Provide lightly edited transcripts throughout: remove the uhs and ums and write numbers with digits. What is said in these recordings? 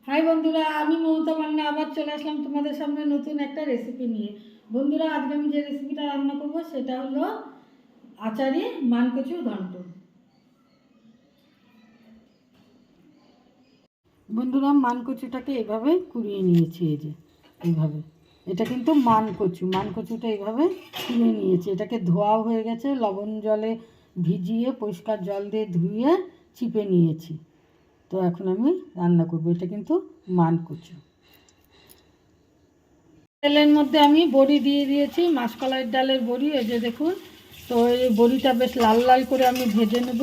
High বন্ধুরা, আমি মমতা মান্না আবার চলে আসলাম তোমাদের সামনে নতুন একটা রেসিপি নিয়ে। বন্ধুরা, আজকে আমি যে রেসিপিটা রান্না করব সেটা হলো আচারি মানকচু ঘন্ট। বন্ধুরা, মানকচুটাকে এভাবে কুড়িয়ে নিয়েছি, এই যে এইভাবে। এটা কিন্তু মানকচুটা এইভাবে কুড়িয়ে নিয়েছি। এটাকে ধোয়াও হয়ে গেছে, লবণ জলে ভিজিয়ে পরিষ্কার জল দিয়ে ধুয়ে চিপে নিয়েছি। তো এখন আমি রান্না করব। এটা কিন্তু মানকচু। তেলের মধ্যে আমি বড়ি দিয়ে দিয়েছি, মাসকলাই ডালের বড়ি, এই যে দেখুন। তো এই বড়িটা বেশ লাল লাল করে আমি ভেজে নেব।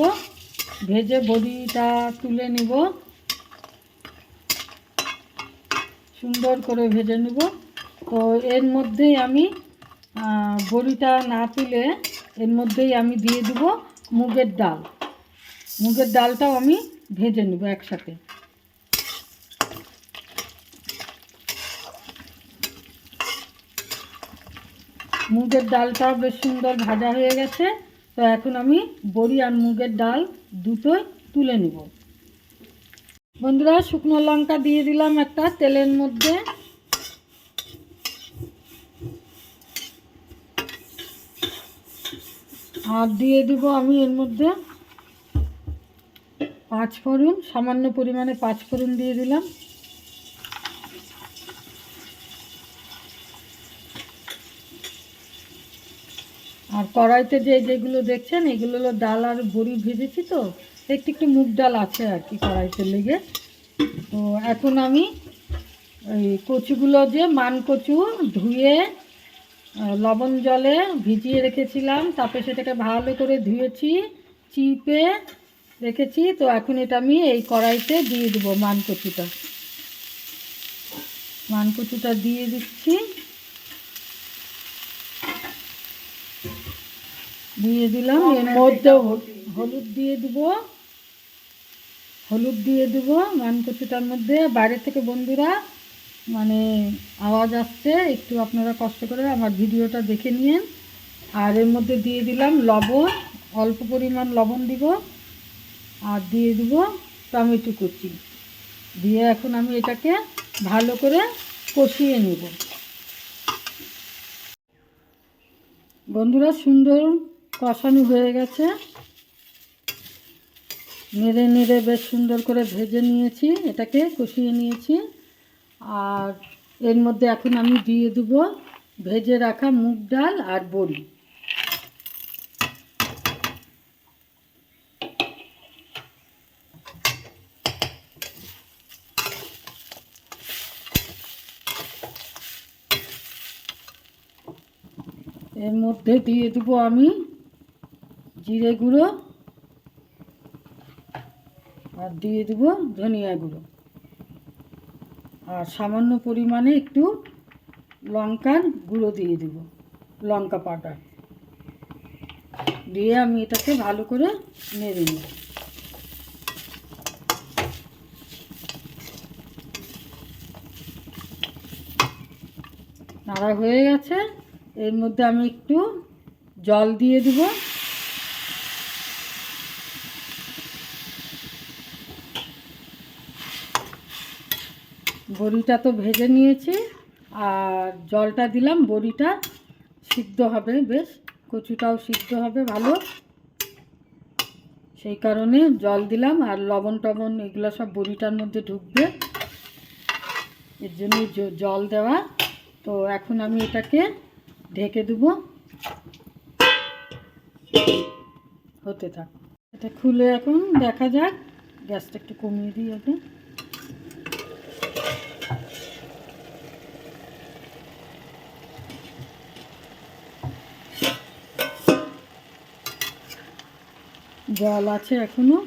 ভেজে বড়িটা তুলে নেব, সুন্দর করে ভেজে নেব। তো এর মধ্যেই আমি বড়িটা না তুলে এর মধ্যেই আমি দিয়ে দেব মুগের ডাল। মুগের ডালটাও আমি ভেজে নেব একসাথে। মুগের ডালটাও বেশ সুন্দর ভাজা হয়ে গেছে। তো এখন আমি বড়ি আর মুগের ডাল দুটোই তুলে নেব। বন্ধুরা, শুকনো লঙ্কা দিয়ে দিলাম একটা তেলের মধ্যে। আর দিয়ে দিব আমি এর মধ্যে পাঁচফোড়ন, সামান্য পরিমাণে পাঁচফোড়ন দিয়ে দিলাম। আর কড়াইতে যেগুলো দেখছেন এগুলো হলো ডাল আর বড়ি ভেজেছি। তো একটু একটু মুগ ডাল আছে আর কি কড়াইতে লেগে। তো এখন আমি এই কচুগুলো, যে মানকচু ধুয়ে লবণ জলে ভিজিয়ে রেখেছিলাম, তারপরে সেটাকে ভালো করে ধুয়েছি, চিপে রেখেছি। তো এখন এটা আমি এই কড়াইতে দিয়ে দেবো মানকচুটা দিয়ে দিচ্ছি। দিয়ে দিলাম। এর মধ্যে হলুদ দিয়ে দেবো মানকচুটার মধ্যে। বাইরে থেকে বন্ধুরা মানে আওয়াজ আসছে, একটু আপনারা কষ্ট করে আমার ভিডিওটা দেখে নিন। আর এর মধ্যে দিয়ে দিলাম লবণ, অল্প পরিমাণ লবণ দিব। আর দিয়ে দিব টমেটো কুচি দিয়ে এখন আমি এটাকে ভালো করে কষিয়ে নেব। বন্ধুরা, সুন্দর কষানো হয়ে গেছে। নেড়ে নেড়ে বেশ সুন্দর করে ভেজে নিয়েছি, এটাকে কষিয়ে নিয়েছি। আর এর মধ্যে এখন আমি দিয়ে দেবো ভেজে রাখা মুগ ডাল আর বড়ি। এর মধ্যে দিয়ে দেবো আমি জিরে গুঁড়ো আর দিয়ে দেবো ধনিয়া গুঁড়ো। আর সামান্য পরিমাণে একটু লঙ্কার গুঁড়ো দিয়ে দেব, লঙ্কা পাউডার দিয়ে আমি এটাকে ভালো করে নেড়ে নেব। নাড়া হয়ে গেছে। এর মধ্যে আমি একটু জল দিয়ে দেব। বড়িটা তো ভেজে নিয়েছি, আর জলটা দিলাম, বড়িটা সিদ্ধ হবে, বেশ কচুটাও সিদ্ধ হবে ভালো, সেই কারণে জল দিলাম। আর লবণ টবণ এগুলো সব বড়িটার মধ্যে ঢুকবে, এর জন্যই জল দেওয়া। তো এখন আমি এটাকে ঢেকে দেবো, হতে থাক। এটা খুলে এখন দেখা যাক। গ্যাসটা একটু কমিয়ে দিই আগে। জল আছে এখনো।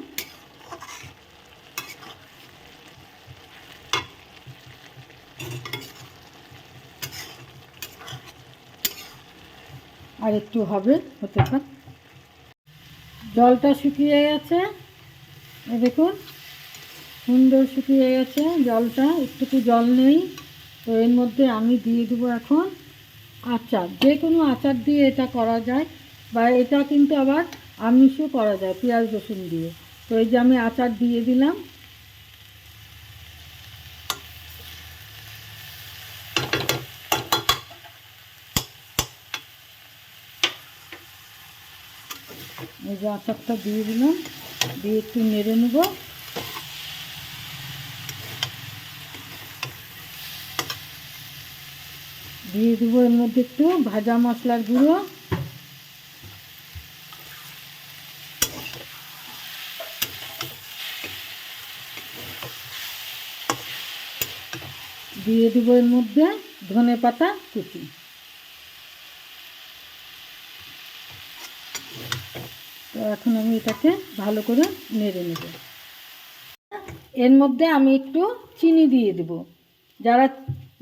আর একটু হবে, হতে থাক। জলটা শুকিয়ে গেছে, দেখুন সুন্দর শুকিয়ে গেছে জলটা, একটু জল নেই। তো এর মধ্যে আমি দিয়ে দেবো এখন আচার। যে কোনো আচার দিয়ে এটা করা যায়, বা এটা কিন্তু আবার আমিষও করা যায় পেঁয়াজ রসুন দিয়ে। তো এই যে আমি আচার দিয়ে দিলাম। এই যে আচারটা দিয়ে দিলাম, দিয়ে একটু নেড়ে নেব। দিয়ে দেবো এর মধ্যে একটু ভাজা মশলার গুঁড়ো, দিয়ে দেবো এর মধ্যে ধনেপাতা কুচি। তো এখন আমি এটাকে ভালো করে নেড়ে নেব। এর মধ্যে আমি একটু চিনি দিয়ে দেব। যারা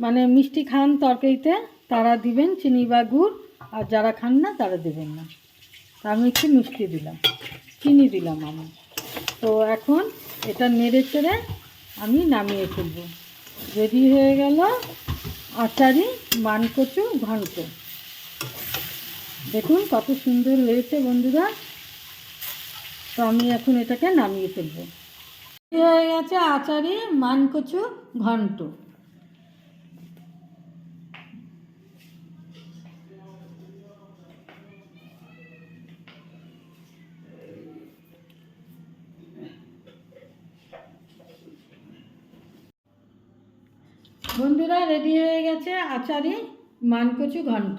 মানে মিষ্টি খান তরকারিতে তারা দিবেন চিনি বা গুড়, আর যারা খান না তারা দেবেন না। তা আমি একটু মিষ্টি দিলাম, চিনি দিলাম আমি। তো এখন এটা নেড়ে চেড়ে আমি নামিয়ে ফেলব। রেডি হয়ে গেল আচারি মানকচু ঘন্ট। দেখুন কত সুন্দর হয়েছে বন্ধুরা। তো আমি এখন এটাকে নামিয়ে ফেলব। হয়ে গেছে আচারি মানকচু ঘন্ট। বন্ধুরা রেডি হয়ে গেছে আচারি মানকচু ঘন্ট।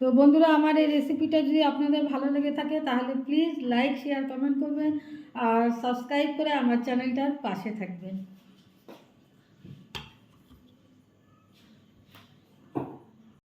তো বন্ধুরা আমার এই রেসিপিটা যদি আপনাদের ভালো লেগে থাকে তাহলে প্লিজ লাইক শেয়ার কমেন্ট করবেন আর সাবস্ক্রাইব করে আমার চ্যানেলটার পাশে থাকবেন।